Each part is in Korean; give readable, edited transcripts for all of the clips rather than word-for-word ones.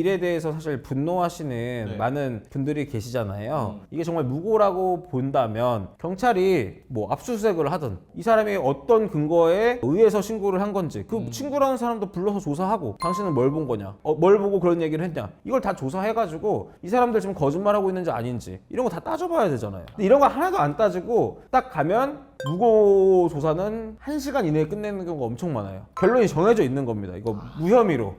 일에 대해서 사실 분노하시는 많은 분들이 계시잖아요. 이게 정말 무고라고 본다면 경찰이 뭐 압수수색을 하든 이 사람이 어떤 근거에 의해서 신고를 한 건지 그 친구라는 사람도 불러서 조사하고 당신은 뭘 본 거냐, 뭘 보고 그런 얘기를 했냐, 이걸 다 조사해가지고 이 사람들 지금 거짓말하고 있는지 아닌지 이런 거 다 따져봐야 되잖아요. 근데 이런 거 하나도 안 따지고 딱 가면 무고 조사는 1시간 이내에 끝내는 경우가 엄청 많아요. 결론이 정해져 있는 겁니다. 이거 무혐의로.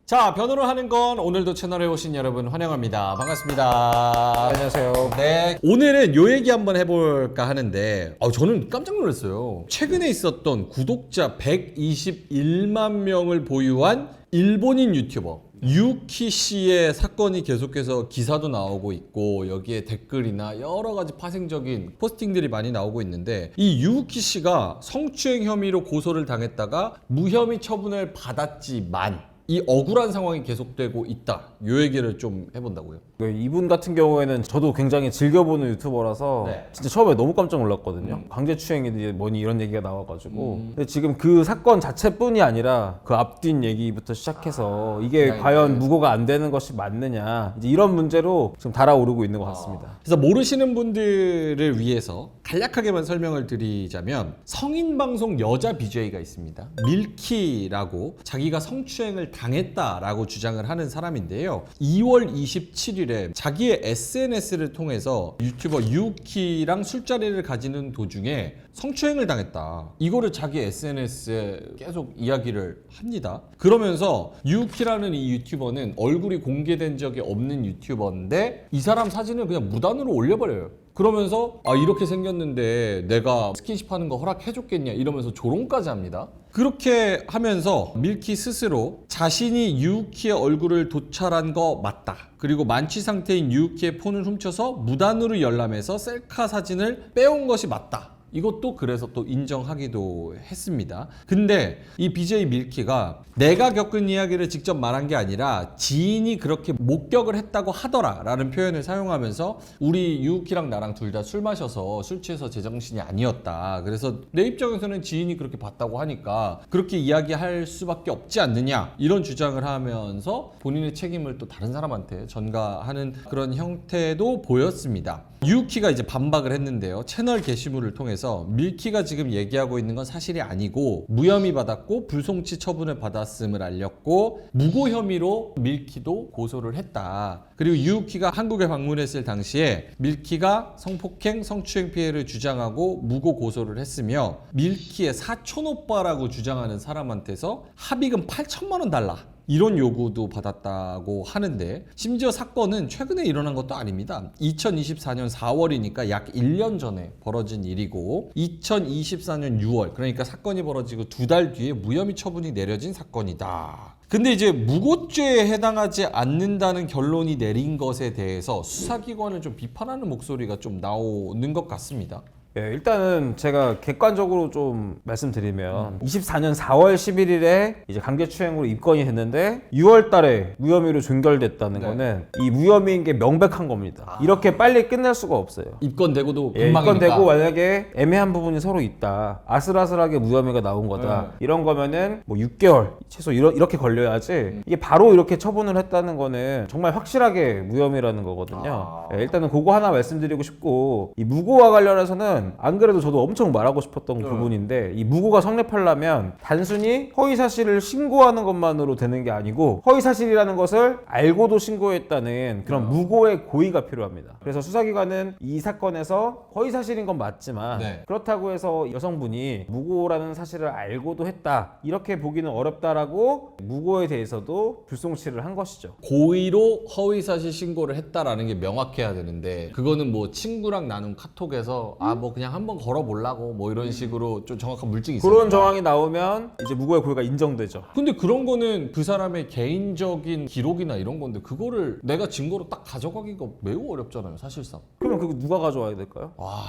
자, 변호를 하는 건 오늘도 채널에 오신 여러분 환영합니다. 반갑습니다. 안녕하세요. 네, 오늘은 요 얘기 한번 해볼까 하는데 저는 깜짝 놀랐어요. 최근에 있었던 구독자 121만 명을 보유한 일본인 유튜버 유키 씨의 사건이 계속해서 기사도 나오고 있고 여기에 댓글이나 여러 가지 파생적인 포스팅들이 많이 나오고 있는데 이 유키 씨가 성추행 혐의로 고소를 당했다가 무혐의 처분을 받았지만 이 억울한 상황이 계속되고 있다. 요 얘기를 좀 해본다고요. 이분 같은 경우에는 저도 굉장히 즐겨보는 유튜버라서 진짜 처음에 너무 깜짝 놀랐거든요. 강제추행이지 뭐니 이런 얘기가 나와가지고 근데 지금 그 사건 자체뿐이 아니라 그 앞뒤 얘기부터 시작해서 이게 과연 무고가 안 되는 것이 맞느냐 이제 이런 문제로 지금 달아오르고 있는 것 같습니다. 그래서 모르시는 분들을 위해서 간략하게만 설명을 드리자면 성인 방송 여자 BJ가 있습니다. 밀키라고 자기가 성추행을 당했다라고 주장을 하는 사람인데요. 2월 27일에 자기의 SNS를 통해서 유튜버 유키랑 술자리를 가지는 도중에 성추행을 당했다. 이거를 자기 SNS에 계속 이야기를 합니다. 그러면서 유키라는 이 유튜버는 얼굴이 공개된 적이 없는 유튜버인데 이 사람 사진을 그냥 무단으로 올려버려요. 그러면서 이렇게 생겼는데 내가 스킨십 하는 거 허락해줬겠냐 이러면서 조롱까지 합니다. 그렇게 하면서 밀키 스스로 자신이 유키의 얼굴을 도찰한 거 맞다. 그리고 만취 상태인 유키의 폰을 훔쳐서 무단으로 열람해서 셀카 사진을 빼온 것이 맞다. 이것도 그래서 또 인정하기도 했습니다. 근데 이 BJ 밀키가 내가 겪은 이야기를 직접 말한 게 아니라 지인이 그렇게 목격을 했다고 하더라 라는 표현을 사용하면서 우리 유키랑 나랑 둘 다 술 마셔서 술 취해서 제정신이 아니었다. 그래서 내 입장에서는 지인이 그렇게 봤다고 하니까 그렇게 이야기할 수밖에 없지 않느냐 이런 주장을 하면서 본인의 책임을 또 다른 사람한테 전가하는 그런 형태도 보였습니다. 유키가 이제 반박을 했는데요. 채널 게시물을 통해서 밀키가 지금 얘기하고 있는 건 사실이 아니고 무혐의 받았고 불송치 처분을 받았음을 알렸고 무고 혐의로 밀키도 고소를 했다. 그리고 유키가 한국에 방문했을 당시에 밀키가 성폭행, 성추행 피해를 주장하고 무고 고소를 했으며 밀키의 사촌 오빠라고 주장하는 사람한테서 합의금 8천만 원 달라. 이런 요구도 받았다고 하는데 심지어 사건은 최근에 일어난 것도 아닙니다. 2024년 4월이니까 약 1년 전에 벌어진 일이고 2024년 6월 그러니까 사건이 벌어지고 2달 뒤에 무혐의 처분이 내려진 사건이다. 근데 이제 무고죄에 해당하지 않는다는 결론이 내린 것에 대해서 수사기관을 좀 비판하는 목소리가 좀 나오는 것 같습니다. 예, 일단은 제가 객관적으로 좀 말씀드리면 24년 4월 11일에 이제 강제추행으로 입건이 됐는데 6월 달에 무혐의로 종결됐다는 거는 이 무혐의인 게 명백한 겁니다. 이렇게 빨리 끝낼 수가 없어요. 입건되고도 예, 금방이니까. 입건되고 만약에 애매한 부분이 서로 있다. 아슬아슬하게 무혐의가 나온 거다. 이런 거면은 뭐 6개월 최소 이렇게 걸려야지 이게 바로 이렇게 처분을 했다는 거는 정말 확실하게 무혐의라는 거거든요. 예, 일단은 그거 하나 말씀드리고 싶고 이 무고와 관련해서는 안 그래도 저도 엄청 말하고 싶었던 부분인데 이 무고가 성립하려면 단순히 허위사실을 신고하는 것만으로 되는 게 아니고 허위사실이라는 것을 알고도 신고했다는 그런 무고의 고의가 필요합니다. 그래서 수사기관은 이 사건에서 허위사실인 건 맞지만 그렇다고 해서 여성분이 무고라는 사실을 알고도 했다 이렇게 보기는 어렵다라고 무고에 대해서도 불송치를 한 것이죠. 고의로 허위사실 신고를 했다라는 게 명확해야 되는데 그거는 뭐 친구랑 나눈 카톡에서 뭐 그냥 한번 걸어보려고 뭐 이런 식으로 좀 정확한 물증이 있어요. 그런 정황이 나오면 이제 무고의 고의가 인정되죠. 근데 그런 거는 그 사람의 개인적인 기록이나 이런 건데 그거를 내가 증거로 딱 가져가기가 매우 어렵잖아요, 사실상. 그러면 그거 누가 가져와야 될까요? 와,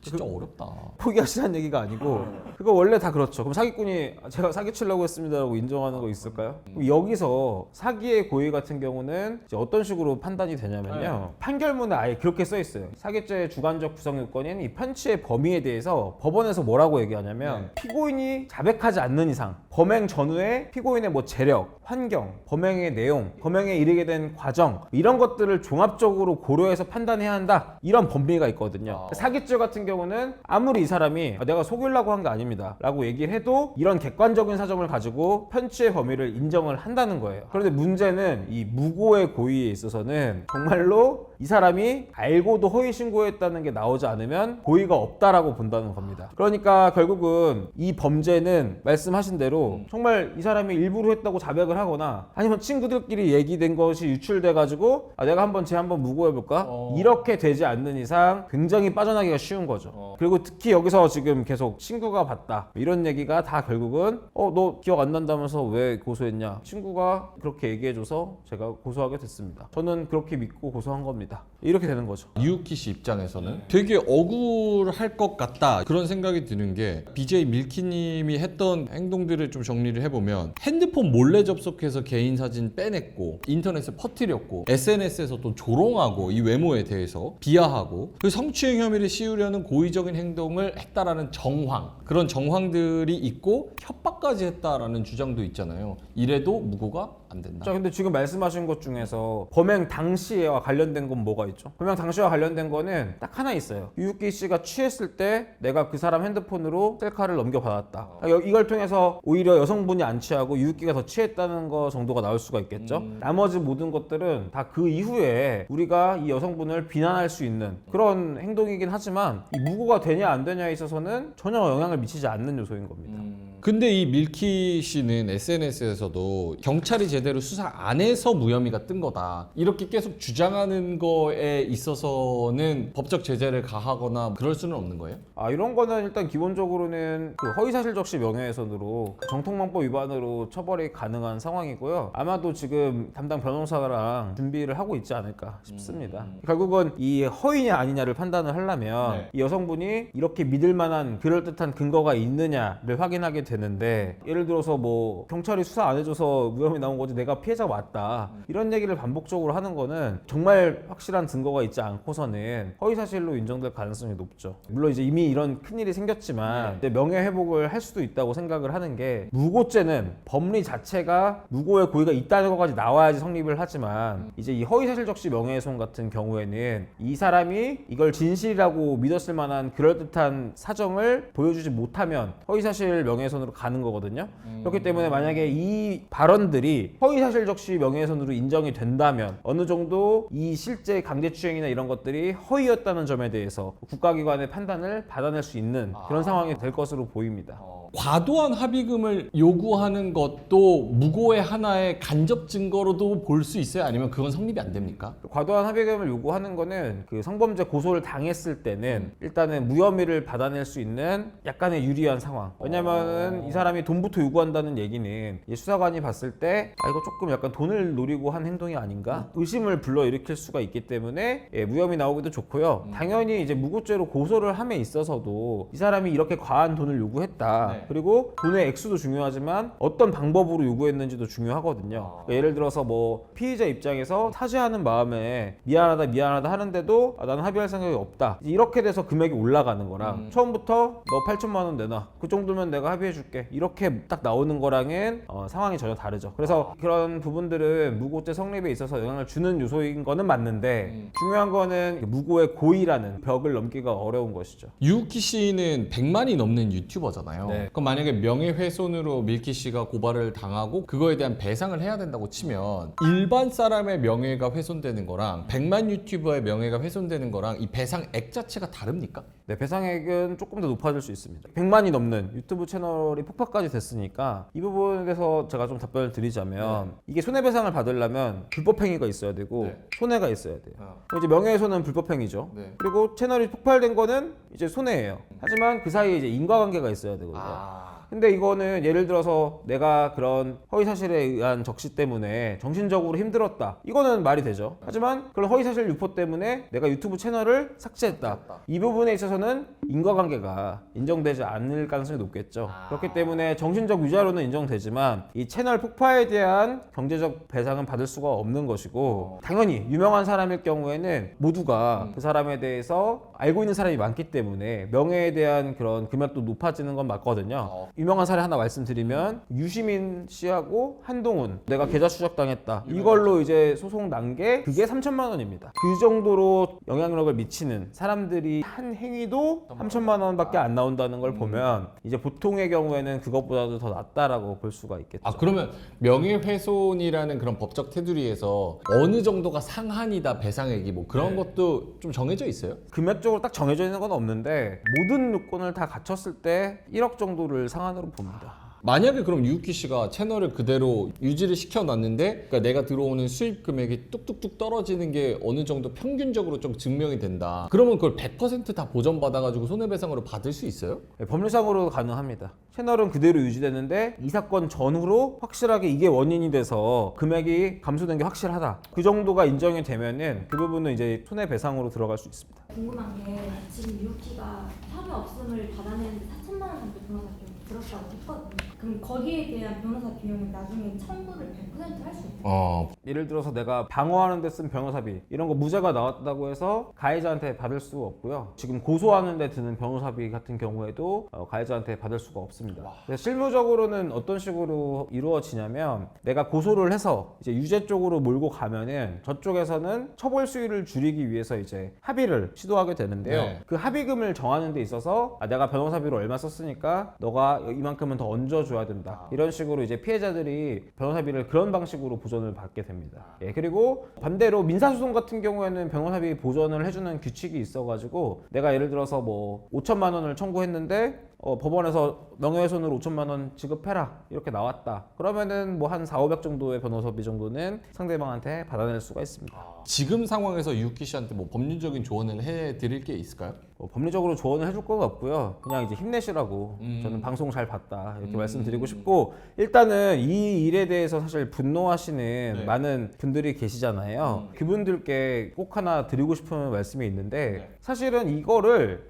진짜 어렵다. 포기하시라는 얘기가 아니고 그거 원래 다 그렇죠. 그럼 사기꾼이 제가 사기치려고 했습니다라고 인정하는 거 있을까요? 그럼 여기서 사기의 고의 같은 경우는 이제 어떤 식으로 판단이 되냐면요. 판결문에 아예 그렇게 써 있어요. 사기죄의 주관적 구성 요건인 이 편취의 범위에 대해서 법원에서 뭐라고 얘기하냐면 피고인이 자백하지 않는 이상 범행 전후에 피고인의 뭐 재력, 환경, 범행의 내용, 범행에 이르게 된 과정 이런 것들을 종합적으로 고려해서 판단해야 한다. 이런 범위가 있거든요. 사기죄 같은 경우는 아무리 이 사람이 내가 속이려고 한 거 아닙니다 라고 얘기를 해도 이런 객관적인 사정을 가지고 편취의 범위를 인정을 한다는 거예요. 그런데 문제는 이 무고의 고의에 있어서는 정말로 이 사람이 알고도 허위 신고했다는 게 나오지 않으면 고의가 없다라고 본다는 겁니다. 그러니까 결국은 이 범죄는 말씀하신 대로 정말 이 사람이 일부러 했다고 자백을 하거나 아니면 친구들끼리 얘기된 것이 유출돼 가지고 내가 한번 쟤 한번 무고해볼까? 이렇게 되지 않는 이상 굉장히 빠져나기가 쉬운 거죠. 그리고 특히 여기서 지금 계속 친구가 봤다 이런 얘기가 다 결국은 너 기억 안 난다면서 왜 고소했냐? 친구가 그렇게 얘기해줘서 제가 고소하게 됐습니다. 저는 그렇게 믿고 고소한 겁니다. 이렇게 되는 거죠. 유우키 씨 입장에서는 되게 억울할 것 같다 그런 생각이 드는 게 BJ 밀키님이 했던 행동들을 좀 정리를 해보면 핸드폰 몰래 접속해서 개인 사진 빼냈고 인터넷에 퍼뜨렸고 SNS에서 또 조롱하고 이 외모에 대해서 비하하고 그 성추행 혐의를 씌우려는 고의적인 행동을 했다라는 정황 그런 정황들이 있고 협박까지 했다라는 주장도 있잖아요. 이래도 무고가 안 된다. 자, 근데 지금 말씀하신 것 중에서 범행 당시와 관련된 건 뭐가 있죠? 범행 당시와 관련된 거는 딱 하나 있어요. 유유키 씨가 취했을 때 내가 그 사람 핸드폰으로 셀카를 넘겨받았다. 이걸 통해서 오히려 여성분이 안 취하고 유유키가 더 취했다는 거 정도가 나올 수가 있겠죠. 나머지 모든 것들은 다 그 이후에 우리가 이 여성분을 비난할 수 있는 그런 행동이긴 하지만 이 무고가 되냐 안 되냐에 있어서는 전혀 영향을 미치지 않는 요소인 겁니다. 근데 이 밀키 씨는 SNS에서도 경찰이 제대로 수사 안 해서 무혐의가 뜬 거다 이렇게 계속 주장하는 거에 있어서는 법적 제재를 가하거나 그럴 수는 없는 거예요? 이런 거는 일단 기본적으로는 그 허위사실 적시 명예훼손으로 정통망법 위반으로 처벌이 가능한 상황이고요. 아마도 지금 담당 변호사랑 준비를 하고 있지 않을까 싶습니다. 결국은 이 허위냐 아니냐를 판단을 하려면 이 여성분이 이렇게 믿을 만한 그럴듯한 근거가 있느냐를 확인하게 되는데 예를 들어서 뭐 경찰이 수사 안 해줘서 무혐의 나온 거지 내가 피해자 맞다 이런 얘기를 반복적으로 하는 거는 정말 확실한 증거가 있지 않고서는 허위사실로 인정될 가능성이 높죠. 물론 이제 이미 이런 큰일이 생겼지만 이제 명예회복을 할 수도 있다고 생각을 하는 게 무고죄는 법리 자체가 무고의 고의가 있다는 것까지 나와야지 성립을 하지만 이제 이 허위사실 적시 명예훼손 같은 경우에는 이 사람이 이걸 진실이라고 믿었을 만한 그럴듯한 사정을 보여주지 못하면 허위사실 명예훼손으로 가는 거거든요. 그렇기 때문에 만약에 이 발언들이 허위사실 적시 명예훼손으로 인정이 된다면 어느 정도 이 실제 강제추행이나 이런 것들이 허위였다는 점에 대해서 국가기관의 판단을 받아낼 수 있는 그런 상황이 될 것으로 보입니다. 과도한 합의금을 요구하는 것도 무고의 하나의 간접 증거로도 볼 수 있어요? 아니면 그건 성립이 안 됩니까? 과도한 합의금을 요구하는 거는 그 성범죄 고소를 당했을 때는 일단은 무혐의를 받아낼 수 있는 약간의 유리한 상황. 왜냐면은 이 사람이 돈부터 요구한다는 얘기는 이 수사관이 봤을 때 이거 조금 약간 돈을 노리고 한 행동이 아닌가? 의심을 불러일으킬 수가 있기 때문에 무혐의 나오기도 좋고요. 당연히 이제 무고죄로 고소를 함에 있어서도 이 사람이 이렇게 과한 돈을 요구했다. 그리고 돈의 액수도 중요하지만 어떤 방법으로 요구했는지도 중요하거든요. 그러니까 예를 들어서 뭐 피의자 입장에서 사죄하는 마음에 미안하다 하는데도 나는 합의할 생각이 없다. 이렇게 돼서 금액이 올라가는 거랑 처음부터 너 8천만 원 내놔. 그 정도면 내가 합의해줄게. 이렇게 딱 나오는 거랑은 상황이 전혀 다르죠. 그래서 그런 부분들은 무고죄 성립에 있어서 영향을 주는 요소인 거는 맞는데 중요한 거는 무고의 고의라는 벽을 넘기가 어려운 것이죠. 유우키 씨는 100만이 넘는 유튜버잖아요. 네. 그럼 만약에 명예훼손으로 밀키 씨가 고발을 당하고 그거에 대한 배상을 해야 된다고 치면 일반 사람의 명예가 훼손되는 거랑 100만 유튜버의 명예가 훼손되는 거랑 이 배상액 자체가 다릅니까? 네, 배상액은 조금 더 높아질 수 있습니다. 100만이 넘는 유튜브 채널이 폭파까지 됐으니까 이 부분에 대해서 제가 좀 답변을 드리자면 이게 손해배상을 받으려면 불법행위가 있어야 되고 손해가 있어야 돼요. 그럼 이제 명예훼손은 불법행위죠. 그리고 채널이 폭발된 거는 이제 손해예요. 하지만 그 사이에 이제 인과관계가 있어야 되거든요. 근데 이거는 예를 들어서 내가 그런 허위사실에 의한 적시 때문에 정신적으로 힘들었다. 이거는 말이 되죠. 하지만 그런 허위사실 유포 때문에 내가 유튜브 채널을 삭제했다. 이 부분에 있어서는 인과관계가 인정되지 않을 가능성이 높겠죠. 그렇기 때문에 정신적 위자료는 인정되지만 이 채널 폭파에 대한 경제적 배상은 받을 수가 없는 것이고, 당연히 유명한 사람일 경우에는 모두가 그 사람에 대해서 알고 있는 사람이 많기 때문에 명예에 대한 그런 금액도 높아지는 건 맞거든요. 유명한 사례 하나 말씀드리면 유시민 씨하고 한동훈, 내가 계좌 추적당했다, 이걸로 이제 소송 난 게 그게 3천만 원입니다. 그 정도로 영향력을 미치는 사람들이 한 행위도 3천만 원밖에 안 나온다는 걸 보면 이제 보통의 경우에는 그것보다도 더 낫다라고 볼 수가 있겠죠. 아, 그러면 명예훼손이라는 그런 법적 테두리에서 어느 정도가 상한이다 배상액이 뭐 그런 것도 좀 정해져 있어요? 금액적으로 딱 정해져 있는 건 없는데 모든 요건을 다 갖췄을 때 1억 정도를 상한으로 봅니다. 만약에 그럼 유키 씨가 채널을 그대로 유지를 시켜놨는데, 그러니까 내가 들어오는 수입 금액이 뚝뚝뚝 떨어지는 게 어느 정도 평균적으로 좀 증명이 된다. 그러면 그걸 100%다 보전받아가지고 손해배상으로 받을 수 있어요? 네, 법률상으로 가능합니다. 채널은 그대로 유지되는데 이 사건 전후로 확실하게 이게 원인이 돼서 금액이 감소된 게 확실하다. 그 정도가 인정이 되면은 그 부분은 이제 손해배상으로 들어갈 수 있습니다. 궁금한 게 지금 유키가 사료 없음을 받아내는데 4천만 원 정도 변호사 비용 들었다고 했거든요. 그럼 거기에 대한 변호사 비용은 나중에 청구를 100% 할 수 있어요? 예를 들어서 내가 방어하는 데 쓴 변호사비 이런 거 무죄가 나왔다고 해서 가해자한테 받을 수 없고요. 지금 고소하는 데 드는 변호사비 같은 경우에도 가해자한테 받을 수가 없습니다. 그래서 실무적으로는 어떤 식으로 이루어지냐면 내가 고소를 해서 이제 유죄 쪽으로 몰고 가면은 저쪽에서는 처벌 수위를 줄이기 위해서 이제 합의를 시도하게 되는데요. 네. 그 합의금을 정하는 데 있어서 내가 변호사비로 얼마 썼으니까 너가 이만큼은 더 얹어줘야 된다. 이런 식으로 이제 피해자들이 변호사비를 그런 방식으로 보전을 받게 됩니다. 예, 그리고 반대로 민사소송 같은 경우에는 변호사비 보전을 해주는 규칙이 있어가지고 내가 예를 들어서 뭐 5천만 원을 청구했는데 법원에서 명예훼손으로 5천만 원 지급해라 이렇게 나왔다. 그러면은 뭐 한 4,500 정도의 변호사비 정도는 상대방한테 받아낼 수가 있습니다. 지금 상황에서 유키 씨한테 뭐 법률적인 조언을 해드릴 게 있을까요? 법리적으로 조언을 해줄 건 없고요. 그냥 이제 힘내시라고 저는 방송 잘 봤다 이렇게 말씀드리고 싶고, 일단은 이 일에 대해서 사실 분노하시는 많은 분들이 계시잖아요. 그분들께 꼭 하나 드리고 싶은 말씀이 있는데, 사실은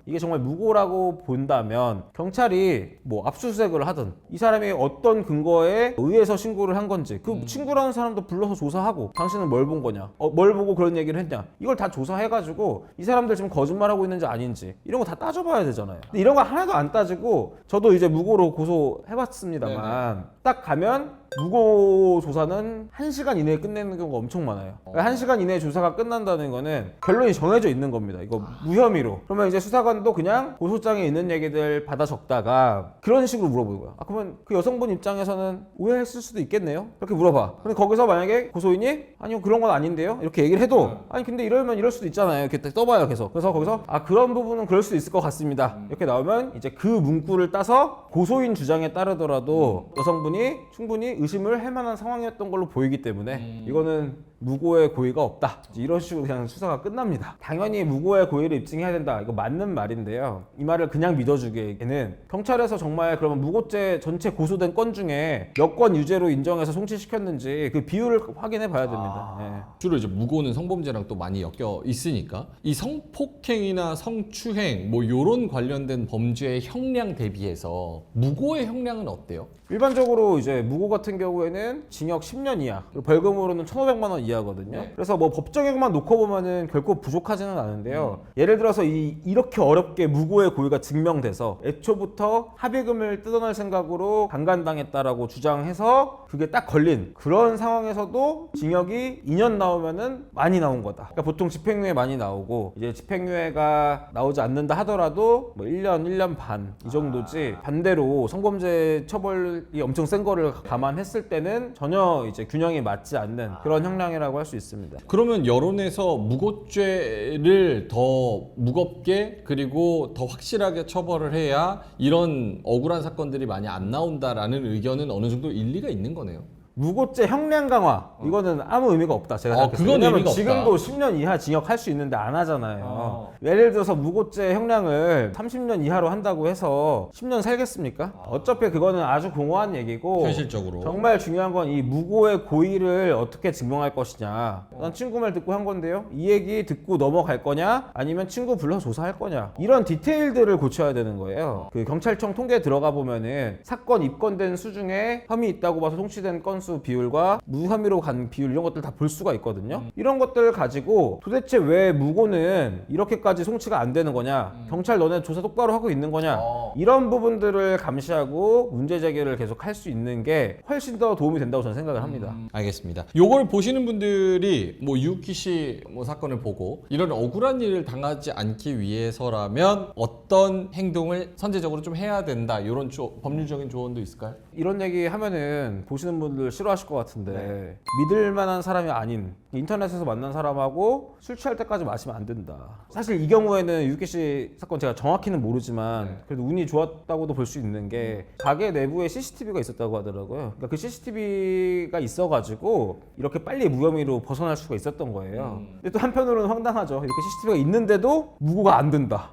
이게 정말 무고라고 본다면 경찰이 뭐 압수수색을 하든 이 사람이 어떤 근거에 의해서 신고를 한 건지 그 친구라는 사람도 불러서 조사하고, 당신은 뭘 본 거냐, 뭘 보고 그런 얘기를 했냐, 이걸 다 조사해가지고 이 사람들 지금 거짓말하고 있는지 아닌지 이런 거 다 따져봐야 되잖아요. 근데 이런 거 하나도 안 따지고 저도 이제 무고로 고소해봤습니다만 딱 가면 무고 조사는 1시간 이내에 끝내는 경우가 엄청 많아요. 그러니까 1시간 이내에 조사가 끝난다는 거는 결론이 정해져 있는 겁니다. 이거 무혐의로. 그러면 이제 수사관도 그냥 고소장에 있는 얘기들 받아 적다가 그런 식으로 물어보는 거야. 그러면 그 여성분 입장에서는 오해했을 수도 있겠네요. 이렇게 물어봐. 근데 거기서 만약에 고소인이 아니요 그런 건 아닌데요 이렇게 얘기를 해도 아니 근데 이러면 이럴 수도 있잖아요 이렇게 딱 떠봐요. 계속. 그래서 거기서 그런 부분은 그럴 수도 있을 것 같습니다 이렇게 나오면 이제 그 문구를 따서 고소인 주장에 따르더라도 여성분이 충분히 의심을 할 만한 상황이었던 걸로 보이기 때문에 이거는 무고의 고의가 없다. 이런 식으로 그냥 수사가 끝납니다. 당연히 무고의 고의를 입증해야 된다. 이거 맞는 말인데요. 이 말을 그냥 믿어주기에는 경찰에서 정말 그러면 무고죄 전체 고소된 건 중에 몇 건 유죄로 인정해서 송치시켰는지 그 비율을 확인해 봐야 됩니다. 예. 주로 이제 무고는 성범죄랑 또 많이 엮여 있으니까 이 성폭행이나 성추행 뭐 요런 관련된 범죄의 형량 대비해서 무고의 형량은 어때요? 일반적으로 이제 무고 같은 경우에는 징역 10년 이하, 그리고 벌금으로는 1,500만 원 이하거든요. 그래서 뭐 법정액만 놓고 보면은 결코 부족하지는 않은데요. 예를 들어서 이렇게 어렵게 무고의 고의가 증명돼서 애초부터 합의금을 뜯어낼 생각으로 강간당했다라고 주장해서 그게 딱 걸린 그런 상황에서도 징역이 2년 나오면은 많이 나온 거다. 그러니까 보통 집행유예 많이 나오고 이제 집행유예가 나오지 않는다 하더라도 뭐 1년, 1년 반 이 정도지, 반대로 성범죄 처벌이 엄청 센 거를 감안했을 때는 전혀 이제 균형이 맞지 않는 그런 형량이라고 할 수 있습니다. 그러면 여론에서 무고죄를 더 무겁게 그리고 더 확실하게 처벌을 해야 이런 억울한 사건들이 많이 안 나온다라는 의견은 어느 정도 일리가 있는 거네요. 무고죄 형량 강화 이거는 아무 의미가 없다 제가 생각했어요. 그건 왜냐면 의미가 지금도 없다. 10년 이하 징역할 수 있는데 안 하잖아요. 예를 들어서 무고죄 형량을 30년 이하로 한다고 해서 10년 살겠습니까? 어차피 그거는 아주 공허한 얘기고 현실적으로. 정말 중요한 건 이 무고의 고의를 어떻게 증명할 것이냐. 난 친구 말 듣고 한 건데요. 이 얘기 듣고 넘어갈 거냐 아니면 친구 불러 조사할 거냐. 이런 디테일들을 고쳐야 되는 거예요. 그 경찰청 통계에 들어가 보면은 사건 입건된 수 중에 혐의 있다고 봐서 송치된 건수 비율과 무혐의로 간 비율 이런 것들 다 볼 수가 있거든요. 이런 것들을 가지고 도대체 왜 무고는 이렇게까지 송치가 안 되는 거냐, 경찰 너네 조사 똑바로 하고 있는 거냐, 이런 부분들을 감시하고 문제 제기를 계속 할 수 있는 게 훨씬 더 도움이 된다고 저는 생각을 합니다. 알겠습니다. 요걸 보시는 분들이 뭐 유키 씨 뭐 사건을 보고 이런 억울한 일을 당하지 않기 위해서라면 어떤 행동을 선제적으로 좀 해야 된다. 이런 법률적인 조언도 있을까요? 이런 얘기 하면은 보시는 분들 싫어하실 것 같은데 믿을 만한 사람이 아닌 인터넷에서 만난 사람하고 술 취할 때까지 마시면 안 된다. 사실 이 경우에는 유키 씨 사건 제가 정확히는 모르지만 그래도 운이 좋았다고도 볼 수 있는 게 가게 내부에 CCTV가 있었다고 하더라고요. 그러니까 그 CCTV가 있어가지고 이렇게 빨리 무혐의로 벗어날 수가 있었던 거예요. 근데 또 한편으로는 황당하죠. 이렇게 CCTV가 있는데도 무고가 안 된다.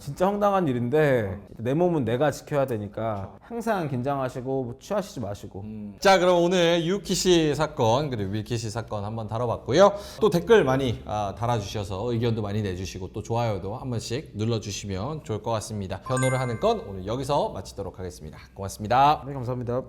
진짜 황당한 일인데 내 몸은 내가 지켜야 되니까 항상 긴장하시고 뭐 취하시지 마시고. 자, 그럼 오늘 유키 씨 사건 그리고 밀키 씨 사건 한번 다뤄봤고요. 또 댓글 많이 달아주셔서 의견도 많이 내주시고 또 좋아요도 한 번씩 눌러주시면 좋을 것 같습니다. 변호를 하는 건 오늘 여기서 마치도록 하겠습니다. 고맙습니다. 네, 감사합니다.